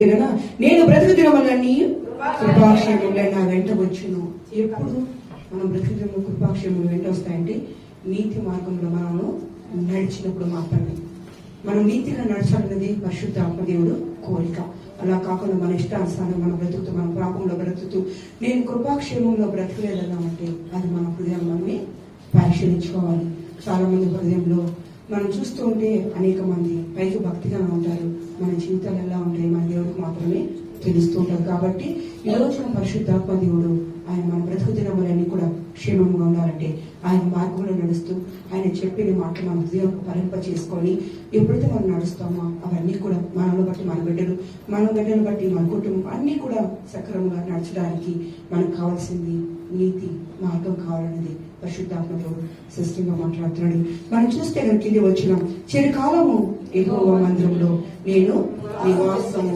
నేను బ్రతుకు దినములన్నీ కృపాక్షేమములై నా వెంట వచ్చును. ఎప్పుడు మనం బ్రతుకు దినము కృపాక్షేమములు వెంట వస్తాయంటే నీతి మార్గంలో మనము నడిచినప్పుడు మాత్రమే. మనం నీతిగా నడచాలన్నది పరిశుద్ధ ఆత్మదేవుడు కోరిక. అలా కాకుండా మన ఇష్టానుసారం మనం బ్రతుకుతూ మన పాపంలో బ్రతుకుతూ నేను కృపాక్షేమంలో బ్రతకలేదన్నామంటే అది మన హృదయం మనమే పరిశీలించుకోవాలి. చాలా మంది హృదయంలో మనం చూస్తూ ఉంటే అనేక మంది పైకి భక్తిగా ఉంటారు, మన జీవితాలు ఎలా ఉంటాయి మన దేవుడికి మాత్రమే తెలుస్తూ ఉంటారు. కాబట్టి ఈ రోజున పరిశుద్ధాత్మ దేవుడు ఆయన మన బ్రతుకు దినములన్నీ కూడా క్షేమంగా ఉండాలంటే ఆయన మార్గంలో నడుస్తూ ఆయన చెప్పిన మాటలు మన హృదయం పరింప చేసుకొని ఎప్పుడైతే మనం నడుస్తామో అవన్నీ కూడా మనల్ని బట్టి మన బిడ్డలు బట్టి మన కుటుంబం అన్ని కూడా సక్రమంగా నడచడానికి మనకు కావాల్సింది నీతి మార్గం కావాలనేది పరిశుద్ధాత్మ దేవుడు స్పష్టంగా మాట్లాడుతున్నాడు. మనం చూస్తే కనుక కింది వచ్చిన చిరకాలము యెహోవా మందిరంలో నేను నివాసము